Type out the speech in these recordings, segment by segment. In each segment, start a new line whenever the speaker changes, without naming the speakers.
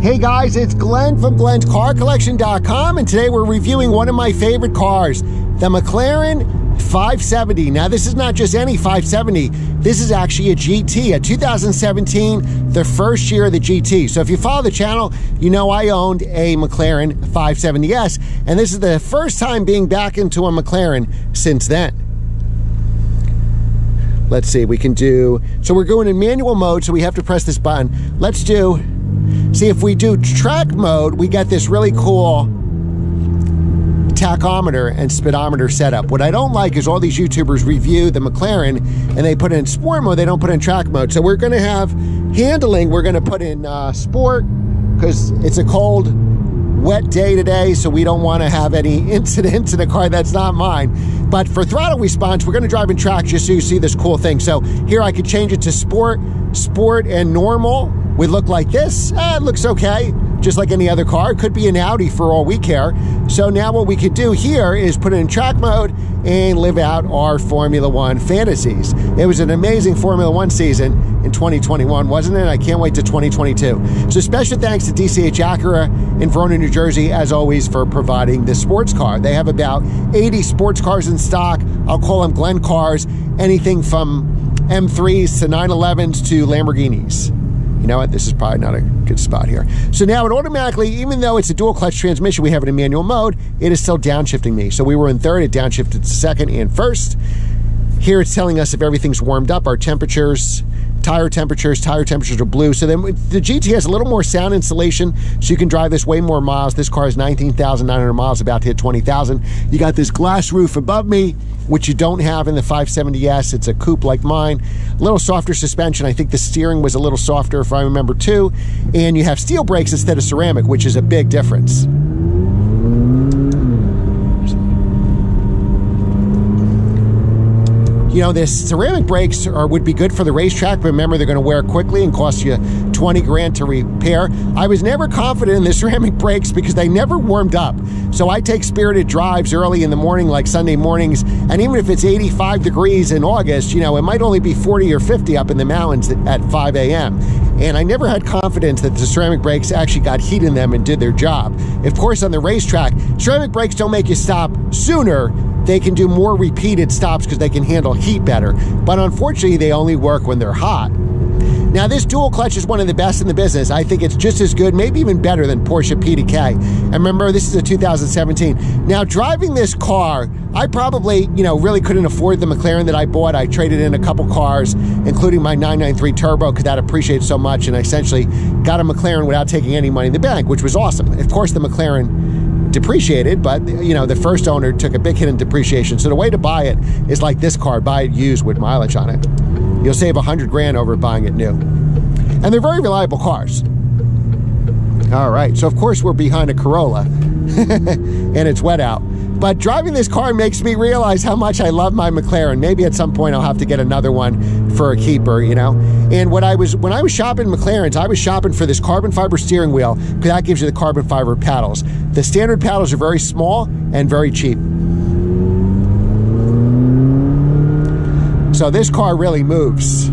Hey guys, it's Glenn from glenscarcollection.com, and today we're reviewing one of my favorite cars, the Mclaren 570. Now this is not just any 570, this is actually a GT, a 2017, the first year of the GT. So if you follow the channel, you know I owned a Mclaren 570S, and this is the first time being back into a Mclaren since then. Let's see, we can do, so we're going in manual mode, so we have to press this button. Let's do, see if we do track mode, we get this really cool tachometer and speedometer setup. What I don't like is all these YouTubers review the Mclaren and they put it in sport mode, they don't put it in track mode. So we're gonna have handling, we're gonna put in sport, because it's a cold, wet day today, so we don't want to have any incidents in a car that's not mine. But for throttle response, we're going to drive in track just so you see this cool thing. So here I could change it to sport, and normal would look like this. It looks okay, just like any other car. It could be an Audi for all we care. So now what we could do here is put it in track mode and live out our Formula One fantasies. It was an amazing Formula One season in 2021, wasn't it? I can't wait to 2022. So special thanks to DCH Acura in Verona, New Jersey, as always, for providing this sports car. They have about 80 sports cars in stock. I'll call them Glenn cars, anything from M3s to 911s to Lamborghinis. You know what? This is probably not a good spot here. So now it automatically, even though it's a dual clutch transmission, we have it in manual mode, it is still downshifting me. So we were in third, it downshifted to second and first. Here it's telling us if everything's warmed up, our temperatures, tire temperatures are blue. So then the GT has a little more sound insulation, so you can drive this way more miles. This car is 19,900 miles, about to hit 20,000. You got this glass roof above me, which you don't have in the 570S. It's a coupe like mine. A little softer suspension. I think the steering was a little softer, if I remember too. And you have steel brakes instead of ceramic, which is a big difference. You know, this ceramic brakes would be good for the racetrack, but remember, they're going to wear quickly and cost you 20 grand to repair. I was never confident in the ceramic brakes because they never warmed up. So I take spirited drives early in the morning, like Sunday mornings, and even if it's 85 degrees in August, you know, it might only be 40 or 50 up in the mountains at 5 a.m. And I never had confidence that the ceramic brakes actually got heat in them and did their job. Of course, on the racetrack, ceramic brakes don't make you stop sooner. They can do more repeated stops because they can handle heat better. But unfortunately, they only work when they're hot. Now, this dual clutch is one of the best in the business. I think it's just as good, maybe even better than Porsche PDK. And remember, this is a 2017. Now, driving this car, I probably, you know, really couldn't afford the Mclaren that I bought. I traded in a couple cars, including my 993 Turbo, because that appreciates so much, and I essentially got a Mclaren without taking any money in the bank, which was awesome. Of course, the Mclaren depreciated, but you know, the first owner took a big hit in depreciation. So the way to buy it is like this car, buy it used with mileage on it. You'll save 100 grand over buying it new. And they're very reliable cars. All right, so of course we're behind a Corolla and it's wet out. But driving this car makes me realize how much I love my Mclaren. Maybe at some point I'll have to get another one for a keeper, you know? And when I was shopping McLarens, I was shopping for this carbon fiber steering wheel, because that gives you the carbon fiber paddles. The standard paddles are very small and very cheap. So this car really moves.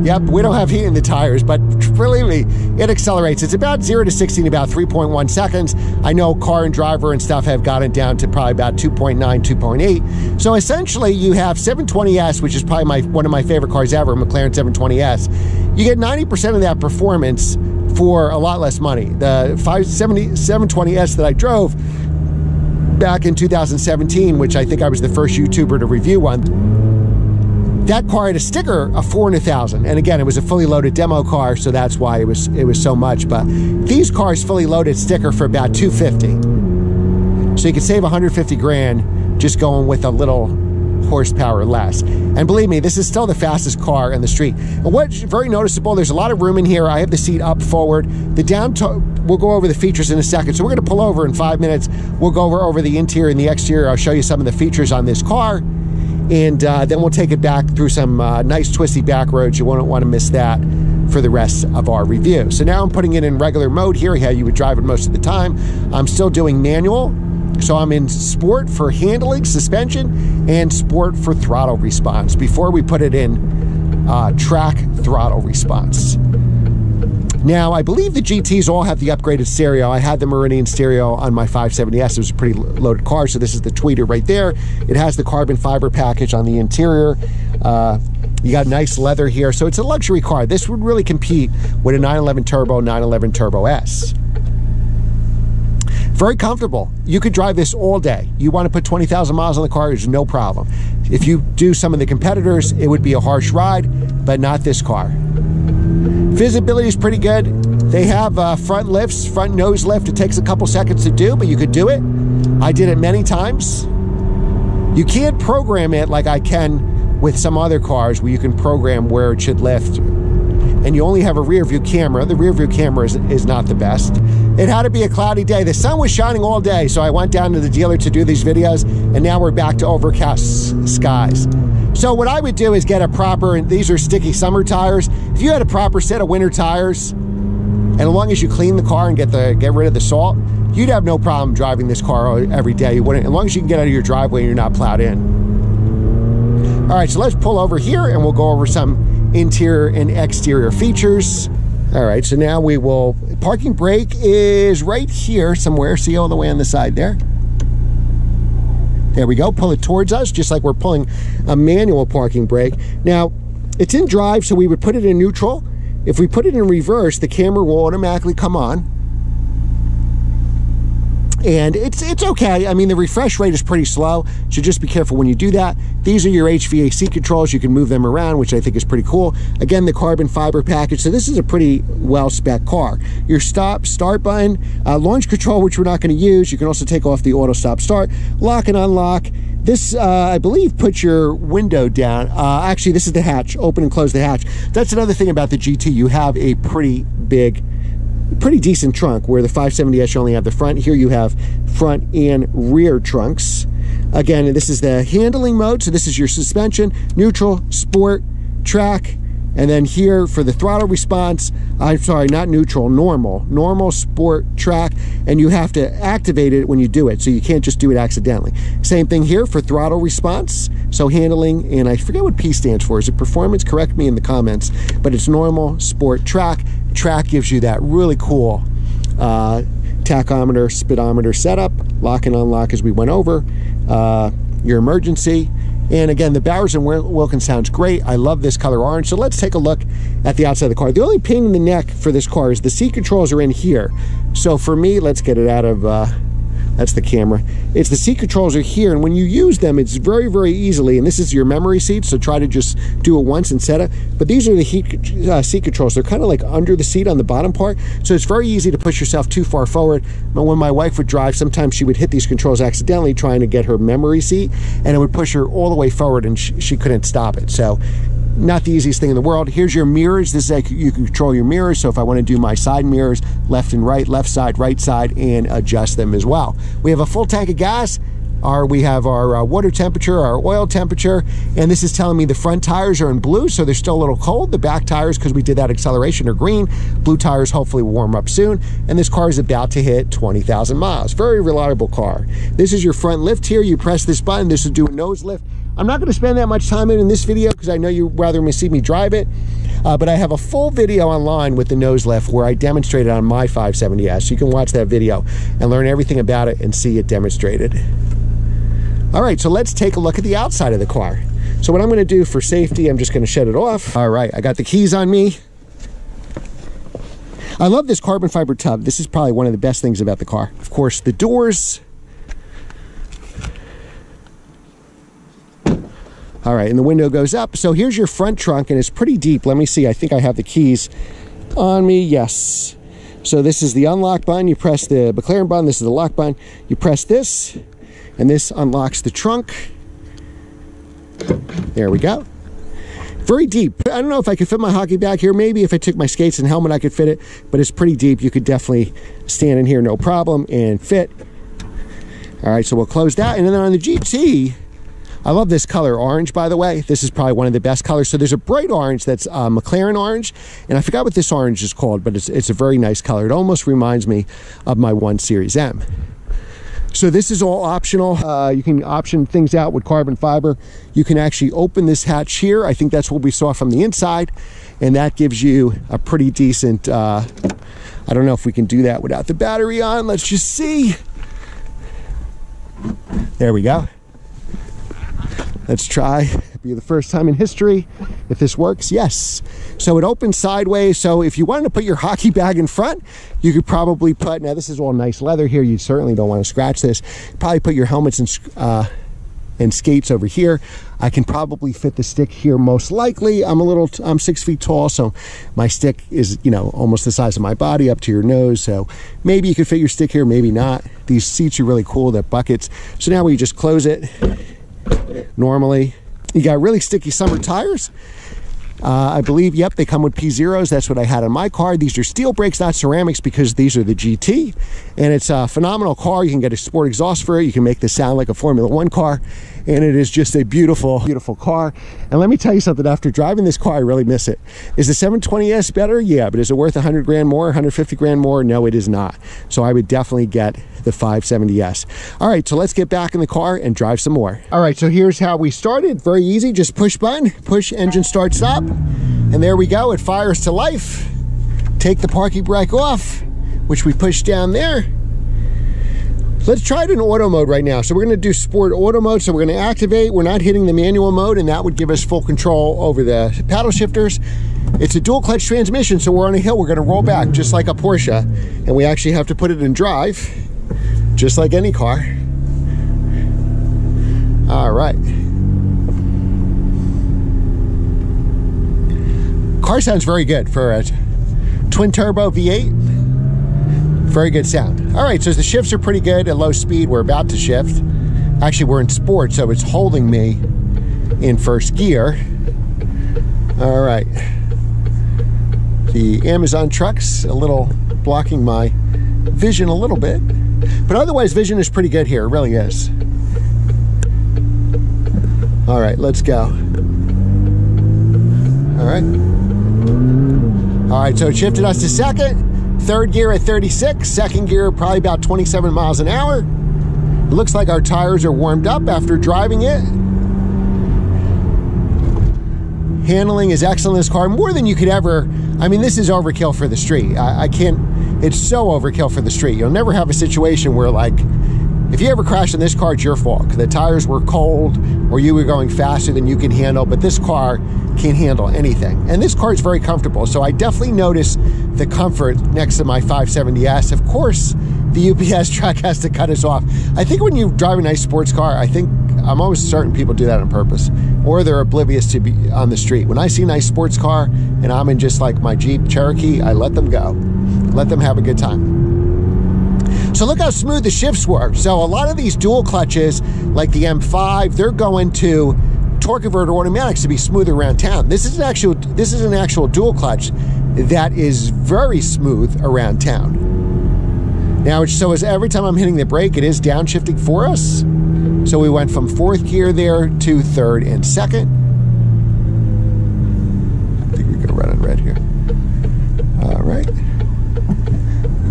Yep, we don't have heat in the tires, but believe me, it accelerates. It's about 0 to 60 in about 3.1 seconds. I know car and driver and stuff have gotten down to probably about 2.9, 2.8. So essentially, you have 720S, which is probably one of my favorite cars ever, Mclaren 720S. You get 90% of that performance for a lot less money. The 720S that I drove back in 2017, which I think I was the first YouTuber to review one, that car had a sticker of $400,000, and again, it was a fully loaded demo car, so that's why it was so much. But these cars fully loaded sticker for about $250, so you could save 150 grand just going with a little horsepower less. And believe me, this is still the fastest car in the street. And what's very noticeable, there's a lot of room in here. I have the seat up forward. We'll go over the features in a second. So we're going to pull over in 5 minutes. We'll go over the interior and the exterior. I'll show you some of the features on this car. And then we'll take it back through some nice twisty back roads. You won't want to miss that for the rest of our review. So now I'm putting it in regular mode here, how you would drive it most of the time. I'm still doing manual. So I'm in sport for handling, suspension, and sport for throttle response before we put it in track throttle response. Now, I believe the GTs all have the upgraded stereo. I had the Meridian stereo on my 570S. It was a pretty loaded car, so this is the tweeter right there. It has the carbon fiber package on the interior. You got nice leather here, so it's a luxury car. This would really compete with a 911 Turbo, 911 Turbo S. Very comfortable. You could drive this all day. You want to put 20,000 miles on the car, there's no problem. If you do some of the competitors, it would be a harsh ride, but not this car. Visibility is pretty good. They have front lifts, front nose lift. It takes a couple seconds to do, but you could do it. I did it many times. You can't program it like I can with some other cars where you can program where it should lift, and you only have a rear view camera. The rear view camera is not the best. It had to be a cloudy day. The sun was shining all day, so I went down to the dealer to do these videos, and now we're back to overcast skies. So what I would do is get a proper, and these are sticky summer tires. If you had a proper set of winter tires, and as long as you clean the car and get rid of the salt, you'd have no problem driving this car every day. You wouldn't, as long as you can get out of your driveway and you're not plowed in. All right, so let's pull over here and we'll go over some interior and exterior features. All right, so now we will, parking brake is right here somewhere. See all the way on the side there? There we go, pull it towards us, just like we're pulling a manual parking brake. Now, it's in drive, so we would put it in neutral. If we put it in reverse, the camera will automatically come on. And it's okay. I mean, the refresh rate is pretty slow, so just be careful when you do that. These are your HVAC controls. You can move them around, which I think is pretty cool. Again, the carbon fiber package. So this is a pretty well-spec car. Your stop, start button, launch control, which we're not going to use. You can also take off the auto stop start, lock and unlock. This, I believe, puts your window down. Actually, this is the hatch. Open and close the hatch. That's another thing about the GT. You have a pretty decent trunk, where the 570S you only have the front. Here you have front and rear trunks. Again, this is the handling mode, so this is your suspension, neutral, sport, track, and then here for the throttle response, I'm sorry, not neutral, normal, sport, track, and you have to activate it when you do it, so you can't just do it accidentally. Same thing here for throttle response, so handling, and I forget what P stands for. Is it performance? Correct me in the comments, but it's normal, sport, track. Track gives you that really cool tachometer, speedometer setup, lock and unlock as we went over, your emergency. And again, the Bowers & Wilkins sounds great. I love this color orange. So let's take a look at the outside of the car. The only pain in the neck for this car is the seat controls are in here. So for me, let's get it out of, that's the camera. It's the seat controls are here, and when you use them, it's very, very easily, and this is your memory seat, so try to just do it once and set it. But these are the seat controls. They're kind of like under the seat on the bottom part, so it's very easy to push yourself too far forward. But when my wife would drive, sometimes she would hit these controls accidentally trying to get her memory seat, and it would push her all the way forward, and she couldn't stop it. So not the easiest thing in the world. Here's your mirrors. This is like you can control your mirrors. So if I want to do my side mirrors, left and right, left side, right side, and adjust them as well. We have a full tank of gas. We have our water temperature, our oil temperature, and this is telling me the front tires are in blue, so they're still a little cold. The back tires, because we did that acceleration, are green. Blue tires hopefully will warm up soon, and this car is about to hit 20,000 miles. Very reliable car. This is your front lift here. You press this button. This will do a nose lift. I'm not going to spend that much time in this video because I know you'd rather see me drive it, but I have a full video online with the nose lift where I demonstrated on my 570S. You can watch that video and learn everything about it and see it demonstrated. All right, so let's take a look at the outside of the car. So what I'm going to do for safety, I'm just going to shut it off. All right, I got the keys on me. I love this carbon fiber tub. This is probably one of the best things about the car. Of course, the doors. All right, and the window goes up. So here's your front trunk, and it's pretty deep. Let me see. I think I have the keys on me. Yes. So this is the unlock button. You press the Maclaren button. This is the lock button. You press this, and this unlocks the trunk. There we go. Very deep. I don't know if I could fit my hockey bag here. Maybe if I took my skates and helmet, I could fit it, but it's pretty deep. You could definitely stand in here, no problem, and fit. All right, so we'll close that. And then on the GT, I love this color orange, by the way. This is probably one of the best colors. So there's a bright orange that's Maclaren Orange, and I forgot what this orange is called, but it's a very nice color. It almost reminds me of my 1 Series M. So this is all optional. You can option things out with carbon fiber. You can actually open this hatch here. I think that's what we saw from the inside. and that gives you a pretty decent, I don't know if we can do that without the battery on. Let's just see. There we go. Let's try. It'll be the first time in history if this works. Yes. So it opens sideways. So if you wanted to put your hockey bag in front, you could probably put, now this is all nice leather here. You certainly don't want to scratch this. Probably put your helmets and skates over here. I can probably fit the stick here most likely. I'm 6 feet tall, so my stick is, you know, almost the size of my body up to your nose. So maybe you could fit your stick here, maybe not. These seats are really cool, they're buckets. So now we just close it normally. You got really sticky summer tires. I believe, yep, they come with P0s. That's what I had on my car. These are steel brakes, not ceramics, because these are the GT. And it's a phenomenal car. You can get a sport exhaust for it. You can make this sound like a Formula One car. And it is just a beautiful, beautiful car. And let me tell you something, after driving this car, I really miss it. Is the 720S better? Yeah, but is it worth 100 grand more, 150 grand more? No, it is not. So I would definitely get the 570S. All right, so let's get back in the car and drive some more. All right, so here's how we started. Very easy, just push button, push engine start stop. And there we go, it fires to life. Take the parking brake off, which we push down there. Let's try it in auto mode right now. So we're gonna do sport auto mode. So we're gonna activate, we're not hitting the manual mode, and that would give us full control over the paddle shifters. It's a dual clutch transmission, so we're on a hill, we're gonna roll back just like a Porsche. And we actually have to put it in drive, just like any car. All right. Car sounds very good for a twin turbo V8. Very good sound. All right, so the shifts are pretty good at low speed. We're about to shift. Actually, we're in sport, so it's holding me in first gear. All right. The Amazon truck's a little blocking my vision a little bit, but otherwise vision is pretty good here. It really is. All right, let's go. All right. All right, so it shifted us to second. Third gear at 36, second gear probably about 27 miles an hour. It looks like our tires are warmed up after driving it. Handling is excellent in this car, more than you could ever. I mean, this is overkill for the street. I can't, it's so overkill for the street. You'll never have a situation where, like, if you ever crash in this car, it's your fault. The tires were cold or you were going faster than you can handle, but this car can't handle anything. And this car is very comfortable, so I definitely notice the comfort next to my 570S. Of course, the UPS truck has to cut us off. I think when you drive a nice sports car, I'm almost certain people do that on purpose, or they're oblivious to be on the street. When I see a nice sports car and I'm in just like my Jeep Cherokee, I let them go. Let them have a good time. So look how smooth the shifts were. So a lot of these dual clutches, like the M5, they're going to torque converter automatics to be smoother around town. This is an actual dual clutch that is very smooth around town. Now, so as every time I'm hitting the brake, it is downshifting for us. So we went from fourth gear there to third and second. I think we're gonna run on red here. All right,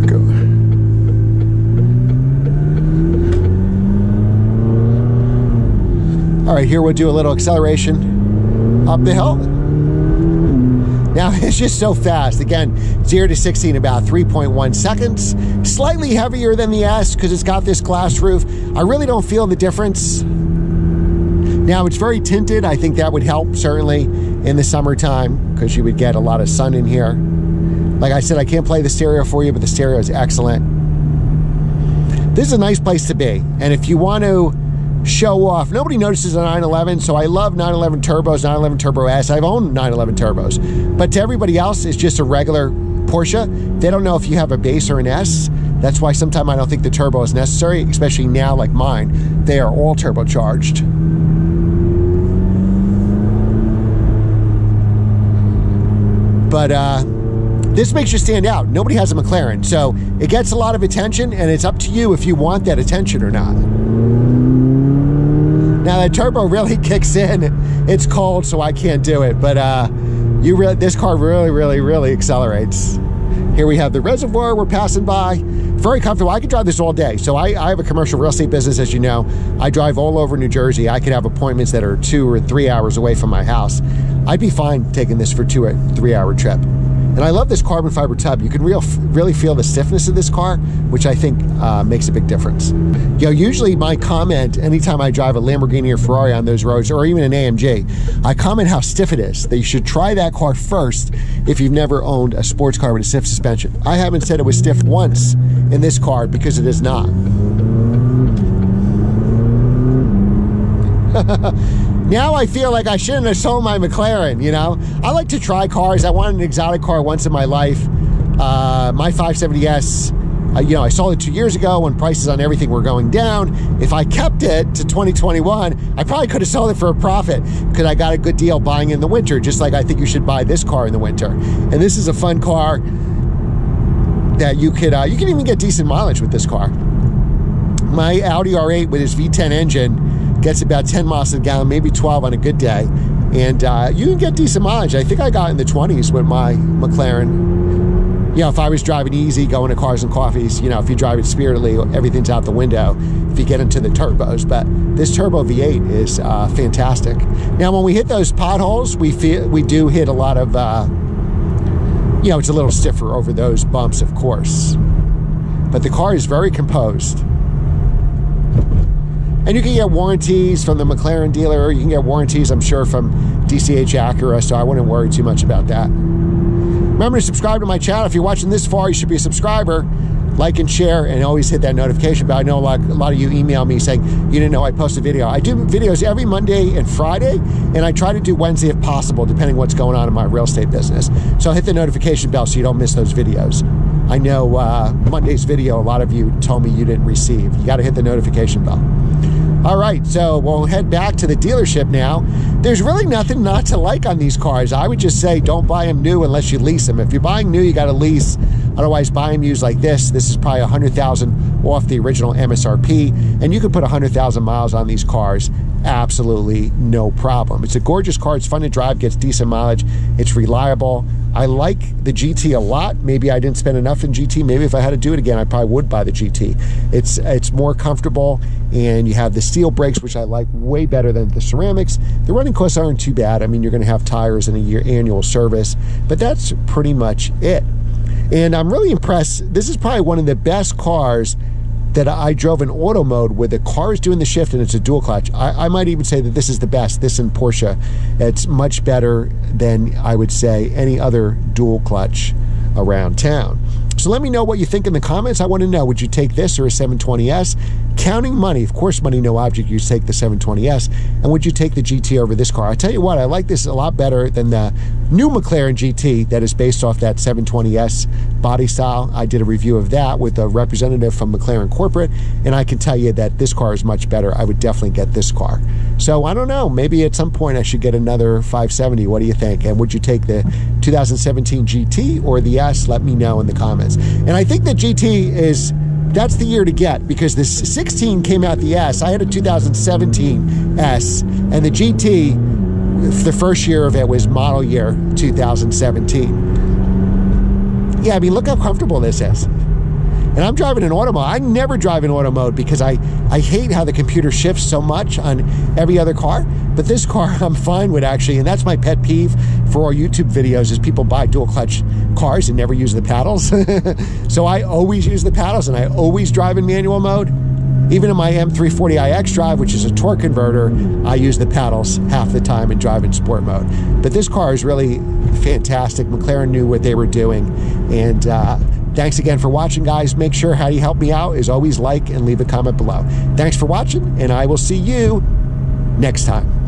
go. All right, here we'll do a little acceleration up the hill. Now, it's just so fast. Again, 0 to 60 in about 3.1 seconds. Slightly heavier than the S because it's got this glass roof. I really don't feel the difference. Now, it's very tinted. I think that would help, certainly, in the summertime because you would get a lot of sun in here. Like I said, I can't play the stereo for you, but the stereo is excellent. This is a nice place to be. And if you want to show off, nobody notices a 911, so I love 911 turbos, 911 Turbo S. I've owned 911 turbos, but to everybody else, it's just a regular Porsche. They don't know if you have a base or an S. That's why sometimes I don't think the turbo is necessary, especially now like mine. They are all turbocharged. But this makes you stand out. Nobody has a McLaren, so it gets a lot of attention, and it's up to you if you want that attention or not. Now that turbo really kicks in. It's cold, so I can't do it, but this car really, really, really accelerates. Here we have the reservoir we're passing by. Very comfortable. I could drive this all day. So I have a commercial real estate business, as you know. I drive all over New Jersey. I could have appointments that are 2 or 3 hours away from my house. I'd be fine taking this for a 2 or 3 hour trip. And I love this carbon fiber tub. You can really feel the stiffness of this car, which I think makes a big difference. You know, usually my comment anytime I drive a Lamborghini or Ferrari on those roads, or even an AMG, I comment how stiff it is. That you should try that car first if you've never owned a sports car with a stiff suspension. I haven't said it was stiff once in this car because it is not. Now I feel like I shouldn't have sold my McLaren, you know? I like to try cars. I wanted an exotic car once in my life. My 570S, you know, I sold it 2 years ago when prices on everything were going down. If I kept it to 2021, I probably could have sold it for a profit because I got a good deal buying in the winter, just like I think you should buy this car in the winter. And this is a fun car that you can even get decent mileage with this car. My Audi R8 with its V10 engine gets about 10 miles a gallon, maybe 12 on a good day. And you can get decent mileage. I think I got in the 20s with my McLaren. You know, if I was driving easy, going to Cars and Coffees, you know, if you drive it spiritedly, everything's out the window if you get into the turbos. But this turbo V8 is fantastic. Now, when we hit those potholes, we do hit a lot of, you know, it's a little stiffer over those bumps, of course. But the car is very composed. And you can get warranties from the McLaren dealer. You can get warranties, I'm sure, from DCH Acura, so I wouldn't worry too much about that. Remember to subscribe to my channel. If you're watching this far, you should be a subscriber. Like and share, and always hit that notification bell. I know a lot of you email me saying you didn't know I post a video. I do videos every Monday and Friday, and I try to do Wednesday if possible, depending what's going on in my real estate business. So hit the notification bell so you don't miss those videos. I know Monday's video, a lot of you told me you didn't receive. You got to hit the notification bell. All right, so we'll head back to the dealership now. There's really nothing not to like on these cars. I would just say don't buy them new unless you lease them. If you're buying new, you got to lease. Otherwise, buy them used like this. This is probably 100,000 off the original MSRP, and you can put 100,000 miles on these cars. Absolutely no problem. It's a gorgeous car. It's fun to drive, gets decent mileage. It's reliable. I like the GT a lot. Maybe I didn't spend enough in GT. Maybe if I had to do it again, I probably would buy the GT. It's more comfortable, and you have the steel brakes, which I like way better than the ceramics. The running costs aren't too bad. I mean, you're going to have tires and a year annual service, but that's pretty much it. And I'm really impressed. This is probably one of the best cars that I drove in auto mode where the car is doing the shift and it's a dual clutch. I might even say that this is the best, this and Porsche. It's much better than, I would say, any other dual clutch around town. So let me know what you think in the comments. I want to know, would you take this or a 720S? Counting money, of course, money, no object, you take the 720S. And would you take the GT over this car? I tell you what, I like this a lot better than the new McLaren GT that is based off that 720S body style. I did a review of that with a representative from McLaren Corporate, and I can tell you that this car is much better. I would definitely get this car. So I don't know, maybe at some point I should get another 570. What do you think? And would you take the 2017 GT or the S? Let me know in the comments. And I think the GT that's the year to get, because the 16 came out the S. I had a 2017 S, and the GT, the first year of it was model year 2017. Yeah, I mean, look how comfortable this is. And I'm driving in auto mode. I never drive in auto mode because I hate how the computer shifts so much on every other car. But this car I'm fine with, actually, and that's my pet peeve for our YouTube videos is people buy dual clutch cars and never use the paddles. So I always use the paddles, and I always drive in manual mode. Even in my M340iX drive, which is a torque converter, I use the paddles half the time and drive in sport mode. But this car is really fantastic. McLaren knew what they were doing. And thanks again for watching, guys. Make sure how you help me out is always like and leave a comment below. Thanks for watching, and I will see you next time.